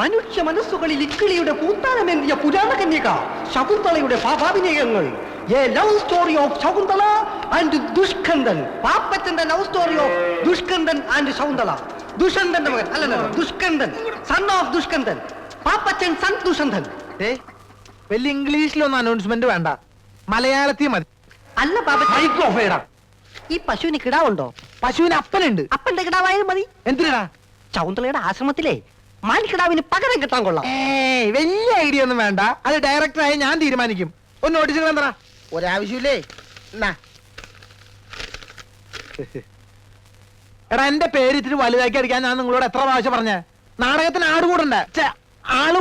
മനുഷ്യ മനസ്സുകളിൽ ഇക്കിളിയുടെ പൂത്താനമേന്തിയ പുരാണ കന്യക ശകുന്തളയുടെ ഭാവാഭിനയങ്ങൾ. A love story of Shakuntala and Dushkandan. പാപ്പച്ചന്റെ love story of Dushkandan and Shakuntala. ദുഷ്യന്തന്റെ മകൻ അല്ലല്ലോ, Dushkandan, son of Dushkandan. Pappachan son Dushyanthan. വലിയ ഇംഗ്ലീഷിലൊന്നും അനൗൺസ്മെന്റ് വേണ്ട, മലയാളത്തിൽ മതി. അല്ല പാപ്പ, ഈ പശുവിന് കിടാവുണ്ടോ? പശുവിന് അപ്പനുണ്ട്. അപ്പന്റെ കിടാവായാലും മതി. എന്തിനാ? ശകുന്തളയുടെ ആശ്രമത്തിലെ മാൻകിടാവിന് പകരം കിട്ടാൻ കൊള്ളാം. വലിയ ഐഡിയ ഒന്നും വേണ്ട, അത് ഡയറക്ടറായി ഞാൻ തീരുമാനിക്കും. ഒന്ന് നോട്ടീസ് എന്താ? ഒരാവശ്യമില്ലേ? എടാ, എന്റെ പേര് ഇത്തിരി വലുതാക്കി അടിക്കാൻ ഞാൻ നിങ്ങളോട് എത്ര പ്രാവശ്യം പറഞ്ഞേ? നാടകത്തിന് ആള്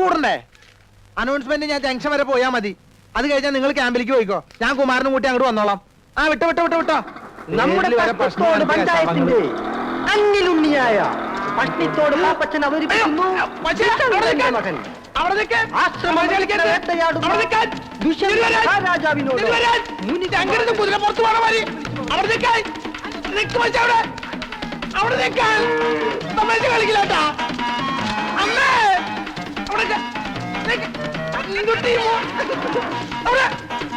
കൂടണ്ടേ? അനൗൺസ്മെന്റ് ഞാൻ ജംഗ്ഷൻ വരെ പോയാ മതി. അത് കഴിഞ്ഞാൽ നിങ്ങൾ ക്യാമ്പിലേക്ക് പോയിക്കോ, ഞാൻ കുമാരനും കൂട്ടി അങ്ങോട്ട് വന്നോളാം. ആ വിട്ടോ. നമ്മുടെ പഞ്ചായത്തിന്റെ അന്നിലുണ്ണിയായ പട്ടിത്തോട് പാപ്പച്ചൻ അവതരിപ്പിക്കുന്നു മകൻ രാജാവിനോട് കളിക്കില്ലാട്ടാ. അമ്മേ,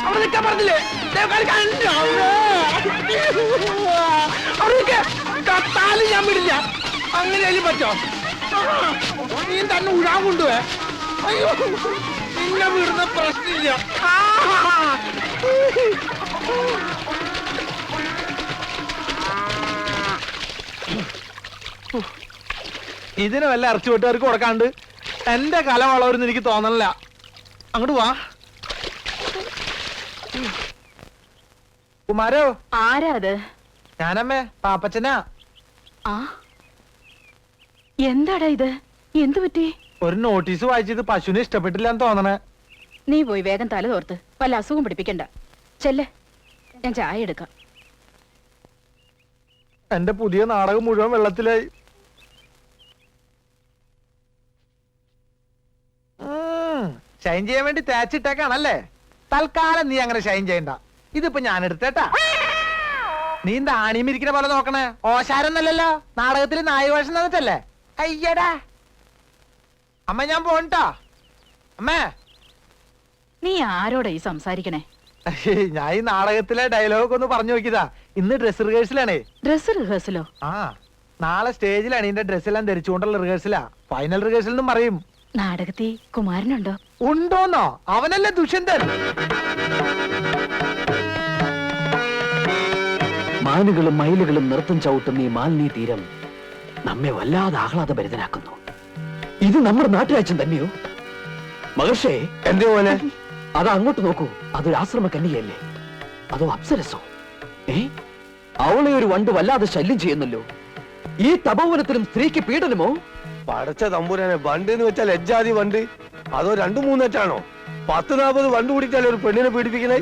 അവിടെ നിൽക്കാൻ പറഞ്ഞില്ലേ? കത്താലും ഞാൻ വിടില്ല. അങ്ങനെയാലും പറ്റോ? നീ തന്നെ ഉഴാൻ കൊണ്ടുപോയെ. അയ്യോ, നിന്നെ വിടുന്ന പ്രശ്നമില്ല. ഇതിന് വല്ല ഇറച്ചി വെട്ടുകാർക്ക് കൊടുക്കാണ്ട് എന്റെ കല വളവരെന്ന് എനിക്ക് തോന്നണില്ല. അങ്ങോട്ട് വാ. കുമാരോ. ആരാ അത്? ഞാനമ്മേ, പാപ്പച്ചനാ. ആ, എന്താടാ ഇത്? എന്തു പറ്റി? ഒരു നോട്ടീസ് വായിച്ചത് പശുവിനെ ഇഷ്ടപ്പെട്ടില്ലാന്ന് തോന്നണേ. നീ പോയി വേഗം തല തോർത്ത് വല്ല അസുഖം പിടിപ്പിക്കണ്ട. ചെല്ലേ, ഞാൻ ചായ എടുക്കാം. എന്റെ പുതിയ നാടകം മുഴുവൻ വെള്ളത്തിലായി. ഷൈൻ ചെയ്യാൻ വേണ്ടി തേച്ചിട്ടേക്കാണല്ലേ? തൽക്കാലം നീ അങ്ങനെ ഷൈൻ ചെയ്യണ്ട. ഇതിപ്പോ ഞാൻ എടുത്തേട്ടാ. നീ എന്താ ആണിമിരിക്കുന്ന പോലെ നോക്കണേ? ഓശാരൊന്നല്ലല്ലോ, നാടകത്തിൽ നായവേഷം തന്നിട്ടല്ലേ? അയ്യടാ അമ്മ, ഞാൻ പോണ്ടാ. അമ്മേ, നീ ആരോടാ ഈ സംസാരിക്കണേ? ഞാൻ ഈ നാടകത്തിലെ ഡയലോഗ് ഒന്ന് പറഞ്ഞു നോക്കിയതാ. ഇന്ന് ഡ്രസ് റിഹേഴ്സലാണേ. ഡ്രസ് റിഹേഴ്സലോ? ആ, നാളെ സ്റ്റേജിലാണ് ഇതിന്റെ ഡ്രസ് എല്ലാം ധരിച്ചുകൊണ്ടുള്ള റിഹേഴ്സലാ. ഫൈനൽ റിഹേഴ്സൽ എന്നും പറയും. നാടകത്തിൽ കുമാരനുണ്ടോ? ഉണ്ടോന്നോ? അവനല്ലേ ദുഷ്യന്തൻ. മാനുകളും മയിലുകളും നൃത്തം ചവിട്ടുന്ന ഈ മാലിന്യ തീരം നമ്മെ വല്ലാതെ ആഹ്ലാദഭരിതനാക്കുന്നു. ഇത് നമ്മുടെ നാട്ടുരാജ്യം തന്നെയോ? മഹർഷേ, എന്തേ പോലെ? അത് അങ്ങോട്ട് നോക്കൂ. അതൊരു ആശ്രമ കന്യകയല്ലേ? അതോ അപ്സരസോ? അവളെ ഒരു വണ്ട് വല്ലാതെ ശല്യം ചെയ്യുന്നല്ലോ. ഈ തപോവനത്തിലും സ്ത്രീക്ക് പീഡനമോ? പടച്ച തമ്പുരാനെ, വണ്ട് എന്ന് വെച്ചാൽ എജ്ജാതി വണ്ട്. അതോ 2-3 10-40 വണ്ട് കൂടിയിട്ടല്ലേ ഒരു പെണ്ണിനെ പീഡിപ്പിക്കുന്നത്?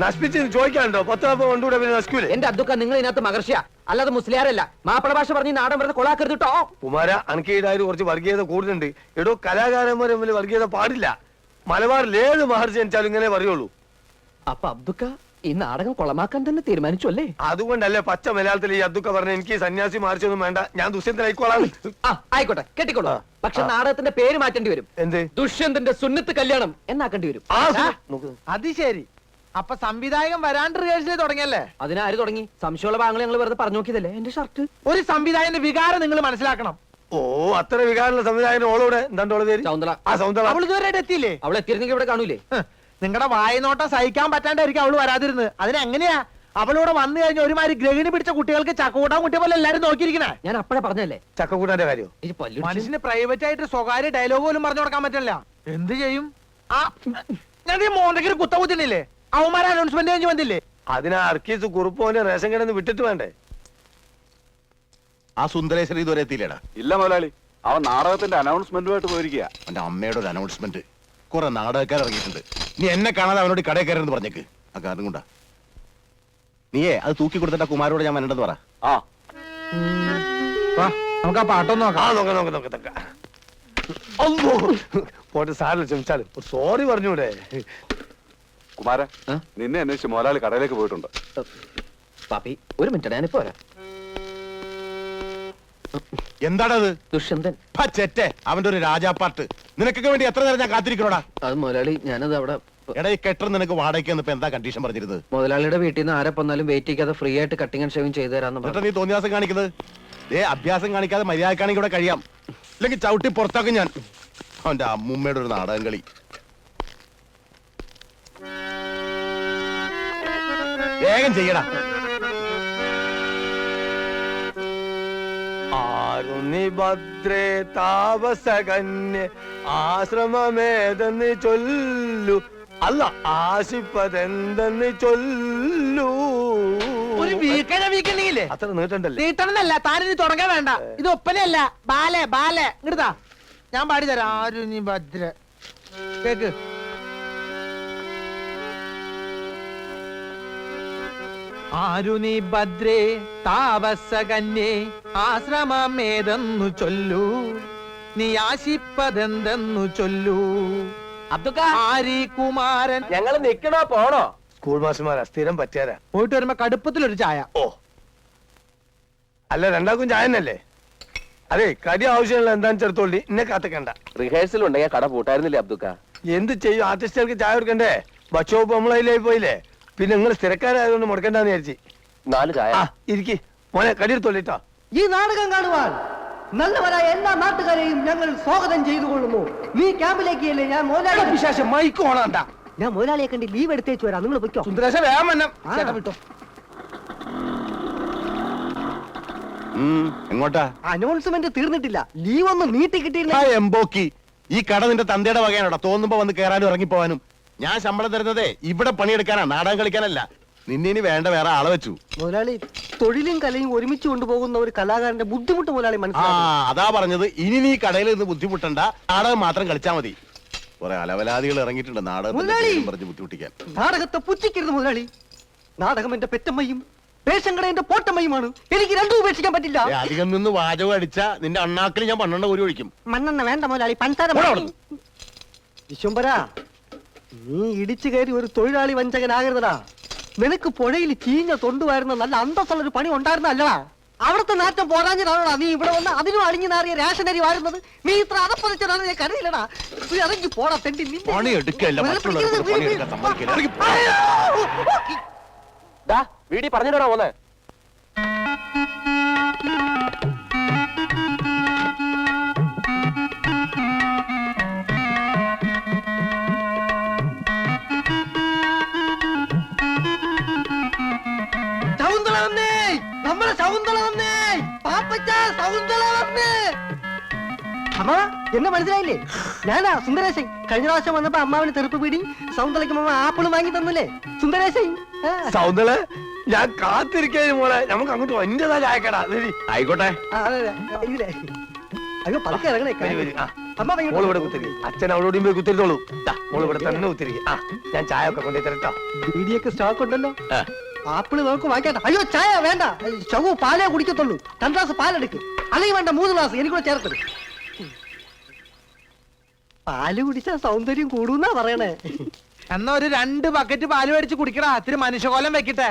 നശിപ്പിച്ച് ചോദിക്കാനുണ്ടോ? 10-40 വണ്ട് കൂടെ പിന്നെ നശിക്കൂലേ? എന്റെ അബ്ദുക്ക, നിങ്ങൾ ഇതിനകത്ത് മഹർഷിയാ, അല്ലാതെ മുസ്ലിയാരല്ല. മാപ്പിള ഭാഷ പറഞ്ഞ് നാടൻ വെറുതെ കൊളാക്കരുത് കേട്ടോ. കുമാര, അനക്ക് ഈടായിട്ട് കുറച്ച് വർഗീയത കൂടുതലുണ്ട്. എടോ, കലാകാരന്മാരെ തമ്മിൽ വർഗീയത പാടില്ല. മലബാറിൽ ഏത് മഹർഷി ജനിച്ചാലും ഇങ്ങനെ പറയുള്ളൂ. അപ്പൊ അബ്ദുക്ക ഈ നാടകം കൊളമാക്കാൻ തന്നെ തീരുമാനിച്ചു അല്ലേ? അതുകൊണ്ടല്ലേ പച്ച മലയാളത്തിൽ ഈ അതൊക്കെ പറഞ്ഞ എനിക്ക് സന്യാസി മഹർഷിയൊന്നും വേണ്ട, ഞാൻ ദുഷ്യന്തനായിക്കോളാം. ആയിക്കോട്ടെ, കെട്ടിക്കോളൂ. പക്ഷെ നാടകത്തിന്റെ പേര് മാറ്റേണ്ടി വരും. എന്ത്? ദുഷ്യന്തന്റെ സുന്നത്ത് കല്യാണം എന്നാക്കേണ്ടി വരും. അത് ശരി. അപ്പൊ സംവിധായകൻ വരാണ്ട് റിഹേഴ്സൽ തുടങ്ങിയല്ലേ? അതിനാര് തുടങ്ങി? സംശയമുള്ള ഭാഗങ്ങൾ ഞങ്ങൾ വെറുതെ പറഞ്ഞു നോക്കിയതല്ലേ. എന്റെ ഷർട്ട്. ഒരു സംവിധായകന്റെ വികാരം നിങ്ങൾ മനസ്സിലാക്കണം. ഓ, അത്ര വികാരമുള്ള സംവിധായകൻ ഓളോടെ എന്താണ്ടോളെ പേര്? സൗന്ദല. ആ, സൗന്ദല. അവൾ ഇതുവരെ എത്തിയില്ലേ? അവൾ എത്തിയിരുന്നെങ്കിൽ ഇവിടെ കാണൂലേ? നിങ്ങളുടെ വായനോട്ടം സഹിക്കാൻ പറ്റാണ്ടായിരിക്കും അവള് വരാതിരുന്നത്. അതിനെങ്ങനെയാ അവളോട് വന്നു കഴിഞ്ഞ ഒരുമാതിരി ഗ്രഹിണി പിടിച്ച കുട്ടികൾക്ക് ചക്കൂട്ടാൻ കുട്ടിയെ പോലെ എല്ലാരും നോക്കിയിരിക്കണേ? ഞാൻ അപ്പഴേ പറഞ്ഞല്ലേ ചക്കക്കൂട്ടാന്റെ കാര്യം. മനുഷ്യന് പ്രൈവറ്റ് ആയിട്ട് സ്വകാര്യ ഡയലോഗ് പോലും പറഞ്ഞു കൊടുക്കാൻ പറ്റില്ല. എന്ത് ചെയ്യും? ആ, ഞാൻ ഈ മോന്തയ്ക്ക് കുത്തകുത്തില്ലേ? അവന്മാരെ അനൗൺസ്മെന്റ് കഴിഞ്ഞ് വന്നില്ലേ? അതിനാ അർക്കീസ് കുറുപ്പോന്റെ റേഷൻ കടന്ന് വിട്ടിട്ട് വേണ്ടേ? ആ സുന്ദരേശ്വരി ഇതുവരെ എത്തിയില്ലേടാ? ഇല്ല മുതലാളി, അവൻ നാടകത്തിന്റെ അനൗൺസ്മെന്റുമായിട്ട് പോയിരിക്കുക. അവന്റെ അമ്മയുടെ ഒരു അനൗൺസ്മെന്റ്. കുറെ നാടകക്കാർ ഇറങ്ങിയിട്ടുണ്ട്. നീ എന്നെ കാണാതെ അവനോട് കടയിൽ കയറെന്ന് പറഞ്ഞേക്ക്. ആ കാരണം കൊണ്ടാ. നീയേ അത് തൂക്കി കൊടുത്തിട്ട് കുമാരോട് ഞാൻ വരണ്ടെന്ന് പറ. ആ, നമുക്ക് ആ പാട്ടൊന്നും നോക്കാം. പോട്ടെ, സാറിന് ക്ഷമിച്ചാല് സോറി പറഞ്ഞൂടെ? കുമാര, നിന്നെ അന്വേഷിച്ച് മുതലാളി കടയിലേക്ക് പോയിട്ടുണ്ട്. പാപ്പി, ഒരു മിനിറ്റ്, ഞാനിപ്പോ വരാം. എന്താണത്? ദുഷ്യന്തൻ. ചെറ്റെ അവന്റെ ഒരു രാജാപ്പാട്ട്. നിനക്കൊക്കെ വേണ്ടി എത്ര നേരം ഞാൻ കാത്തിരിക്കണോടാ? അത് മുതലാളി, ഞാനത് അവിടെ എടാ, ഈ കെട്ടർ നിനക്ക് വാടകയ്ക്ക് ഇപ്പൊ എന്താ കണ്ടീഷൻ പറഞ്ഞിരുന്നത്? മുതലാളിയുടെ വീട്ടിൽ നിന്ന് ആരെ വന്നാലും വെയിറ്റ് ചെയ്യാതെ ഫ്രീ ആയിട്ട് കട്ടിങ് ആൻഡ് ഷേവിങ് ചെയ്തു തരാന്ന് എന്നിട്ട് നീ തോന്നിയാസം കാണിക്കുന്നത്? അഭ്യാസം കാണിക്കാതെ മര്യാദക്കാണെങ്കിൽ ഇവിടെ കഴിയാം, ഇല്ലെങ്കിൽ ചവിട്ടി പുറത്താക്കും ഞാൻ. അവന്റെ അമ്മൂമ്മയുടെ ഒരു നാടകം കളി. വേഗം ചെയ്യടാ. ആരുണി ഭദ്രേ താപസകന്യ ആശ്രമമേതെന്ന് ചൊല്ലു, അല്ല ആശിപ്പതെന്തെന്ന് ചൊല്ലു. ഒരു വീക്കണില്ലേ അത്ര നീട്ടണ്ടല്ലേ? നീട്ടണമെന്നല്ല, താനിനി തുടങ്ങാൻ വേണ്ട. ഇത് ഒപ്പനയല്ല, ബാലെ ബാലെ. ഇങ്ങടുതാ, ഞാൻ പാടിത്തരാം. ആരുണി ഭദ്ര കേക്ക്. ആരുണി ഭദ്രേ താപസകന്യേ ആശ്രമമേതെന്നു ചൊല്ലു, നീ ആശിപ്പതെന്തെന്നു ചൊല്ലു. ആരി കുമാരൻ. ഞങ്ങൾ നിക്കണോ പോണോ? സ്കൂൾ മാസ്റ്റർമാരാ, സ്ഥിരം പറ്റിയാരാ. പോയിട്ട് വരുമ്പോ കടുപ്പത്തിലൊരു ചായ. ഓ, അല്ല രണ്ടാക്കും ചായ തന്നെയല്ലേ? അതെ, കടി ആവശ്യമുള്ള എന്താന്ന് ചെറുത്തോളി, ഇന്നെ കാത്തക്കണ്ട. റിഹേഴ്സൽ ഉണ്ടെങ്കിൽ കട പൂട്ടായിരുന്നില്ലേ അബ്ദുക്ക? എന്ത് ചെയ്യും, ആർട്ടിസ്റ്റുകൾക്ക് ചായ കൊടുക്കണ്ടേ? ബച്ചോപ്പ് നമ്മളതിലായി പോയില്ലേ. പിന്നെ നിങ്ങൾ സ്ഥിരക്കാരായതുകൊണ്ട് മുടക്കണ്ടെന്ന് വിചാരിച്ചു. 4 ചായ. ആ ഇരിക്കി മോനെ, കടി എടുത്തോളിട്ടോ. ഈ നാടകം കാണുവാൻ നല്ലവരായ എല്ലാ നാട്ടുകാരെയും ഞങ്ങൾ സ്വാഗതം ചെയ്തു കൊള്ളുന്നു. നീ ക്യാമ്പിലേക്ക് അല്ലേ? ഞാൻ മുതലാളി വിശേഷം മൈക്ക് ഓണാണ്ട. ഞാൻ മുതലാളിയെ കണ്ട് ലീവ് എടുത്തേച്ചു വരാം, നിങ്ങൾ പൊയ്ക്കോ. സുന്ദരേശ വേഗം വന്നം. ആ. ചേട്ടാ വിട്ടോ. എങ്ങോട്ടാ? അനൗൺസ്മെന്റ് തീർന്നിട്ടില്ല, ലീവ് ഒന്നും നീട്ടി കിട്ടിയില്ല. എംബോക്കി, ഈ കട നിന്റെ തന്തയുടെ വകയാണോടാ? തോന്നുമ്പോ വന്ന് കയറാനും ഇറങ്ങിപ്പോവാനും. ഞാൻ ശമ്പളം തരുന്നതേ ഇവിടെ പണിയെടുക്കാനാ, നാടകം കളിക്കാനല്ല. നിന്നെ ഇനി വേണ്ട വേറെ ആളെ വെച്ചു. മുതലാളി, തൊഴിലും കലയും ഒരുമിച്ച് കൊണ്ടുപോകുന്ന ഒരു കലാകാരന്റെ ബുദ്ധിമുട്ട് മുതലാളി ആ മനസ്സിലാക്കി. അതാ പറഞ്ഞത്, ഇനി നീ കടയിൽ നിന്ന് ബുദ്ധിമുട്ടണ്ട, നാടകം മാത്രം കളിച്ചാ മതി. കുറെ അലവലാദികൾ ഇറങ്ങിയിട്ടുണ്ട് നാടകത്തിന്റെ പേരും പറഞ്ഞ് ബുദ്ധിമുട്ടിക്കാൻ. നാടകത്തെ പുച്ഛിക്കരുത് മുതലാളി. നാടകം എന്റെ പെറ്റമ്മയും റേഷൻ കട എന്റെ പോട്ടമ്മയുമാണ്. എനിക്ക് രണ്ടും ഉപേക്ഷിക്കാൻ പറ്റില്ല. അധികം നിന്ന് വാചകം അടിച്ച നിന്റെ അണ്ണാക്കിൽ ഞാൻ 12 കോരി ഒഴിക്കും. മണ്ണെണ്ണ വേണ്ട മുതലാളി, പഞ്ചാര വിശ്വംബരാ, നീ ഇടിച്ചു കയറി ഒരു തൊഴിലാളി വഞ്ചകനാകരുതടാ. നിനക്ക് പുഴയിൽ ചീഞ്ഞ തൊണ്ടുവായിരുന്ന നല്ല അന്തസ്സുള്ള ഒരു പണി ഉണ്ടായിരുന്നല്ലടാ. അവിടുത്തെ നാറ്റം പോരാഞ്ഞിട്ടാണോടാ നീ ഇവിടെ വന്ന് അതിനും അളിഞ്ഞു നാറിയ റേഷനരി വാരുന്നത്? നീ ഇത്ര അതപ്പതിച്ചാണ് ഞാൻ കരയില്ലടാ. നീ ഇറങ്ങി പോടാ തെണ്ടി. പണി എടുക്കല്ല, മറ്റുള്ളവർക്ക് പണിയെടുക്കാൻ സമ്മതിക്കില്ല. ഇറങ്ങി പോ. വീടി പറഞ്ഞിട്ടാ പോന്നെ. ശകുന്തള വന്നേ, നമ്മളെ ശകുന്തള വന്നേ, പാപ്പച്ച ശകുന്തള വന്നേ. അമ്മ എന്നെ മനസ്സിലായില്ലേ? ഞാനാ സുന്ദരേശൻ. കഴിഞ്ഞ പ്രാവശ്യം വന്നപ്പോ അമ്മാവിന് തെറുപ്പ് പീടി, ശകുന്തളയ്ക്ക് അമ്മ ആപ്പിള് വാങ്ങി തന്നില്ലേ സുന്ദരേശൻ. സൗന്ദര്യ, ഞാൻ കാത്തിരിക്കാനും മോളെ. നമുക്ക് അങ്ങോട്ട് എന്റേതാ ചായക്കടാ. ആയിക്കോട്ടെ. അയ്യോ പതുക്കെ ഇറങ്ങണേ. അമ്മ മോള് ഇവിടെ കുത്തിരി, അച്ഛൻ അവളോടും പോയി കുത്തിരിത്തോളൂ. മോള് ഇവിടെ തന്നെ കുത്തിരിക്കും. ആ ഞാൻ ചായ ഒക്കെ കൊണ്ടു തരട്ടോ. ബീഡിയൊക്കെ സ്റ്റോക്ക് ഉണ്ടല്ലോ. ആപ്പിള് നമുക്ക് വാങ്ങിക്കട്ടെ. അയ്യോ ചായ വേണ്ട, ശവു പാലേ കുടിക്കത്തുള്ളൂ. 2 ഗ്ലാസ് പാലെടുക്ക്, അല്ലെങ്കിൽ വേണ്ട 3 ഗ്ലാസ് എനിക്കൂടെ ചേർത്തത്. പാല് കുടിച്ചാൽ സൗന്ദര്യം കൂടുന്നാ പറയണേ. എന്നാ ഒരു 2 ബക്കറ്റ് പാല് മേടിച്ച് കുടിക്കടാ. ഇത്തിരി മനുഷ്യകോലം വെക്കട്ടെ.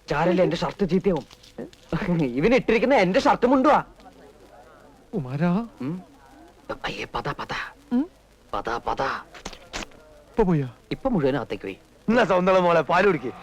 ചാരല്ലേ എന്റെ ഷർട്ട് ചീത്തയാവും. ഇവനിട്ടിരിക്കുന്ന എന്റെ ഷർട്ട് മുണ്ടുവാ. കുമാരാ, അയ്യേ പത പത പത പത. ഇപ്പൊ പോയാ? ഇപ്പൊ മുഴുവനകത്തേക്ക് പോയി. എന്നാ സൗന്ദര്യ മോളെ പാല് കുടിക്ക്.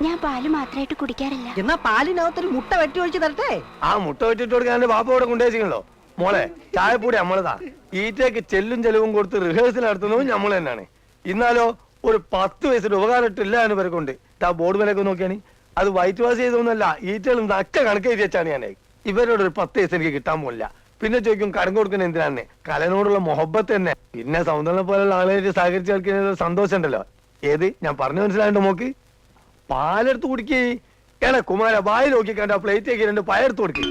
ഞാൻ പാല് മാത്രമായിട്ട് കുടിക്കാറില്ല. എന്നാ പാലിനകത്തൊരു മുട്ട വെട്ടി ഒഴിച്ച് തരട്ടെ? ആ മുട്ട വെച്ചിട്ട് കൊടുക്കാൻ ബാപ്പ ഇവിടെ കൊണ്ടുവച്ചിട്ടുണ്ടല്ലോ. മോളെ ചായപ്പൊടി നമ്മളതാ. ഈറ്റയ്ക്ക് ചെല്ലും ചെലവും കൊടുത്ത് റിഹേഴ്സൽ നടത്തുന്നതും നമ്മൾ തന്നെയാണ്. ഇന്നാലോ ഒരു 10 വയസ്സിന്റെ ഉപകാരം ഇട്ടില്ല എന്ന് പേർക്കുണ്ട്. ആ ബോർഡ് വിലയൊക്കെ നോക്കിയാണ്. അത് വൈറ്റ് വാഷ് ചെയ്തൊന്നുമല്ല, ഈറ്റകളും നക്ക കണക്ക് എഴുതി വെച്ചാണ് ഞാൻ. ഇവരോട് ഒരു 10 വയസ്സ് എനിക്ക് കിട്ടാൻ പോലില്ല. പിന്നെ ചോദിക്കും കരം കൊടുക്കുന്ന എന്തിനാണ്? കലനോടുള്ള മൊഹബത്ത് തന്നെ. പിന്നെ സൗന്ദര്യം പോലുള്ള ആളുകളായിട്ട് സഹകരിച്ച് കളിക്കുന്ന സന്തോഷം ഉണ്ടല്ലോ. ഏത് ഞാൻ പറഞ്ഞു മനസ്സിലായിട്ട് നോക്ക്. പാലെടുത്ത് കുടിക്കേ. ഏടാ കുമാര, വായി നോക്കി കണ്ട പ്ലേറ്റ് ആക്കി 2 പയർത്ത് കൊടുക്കേ.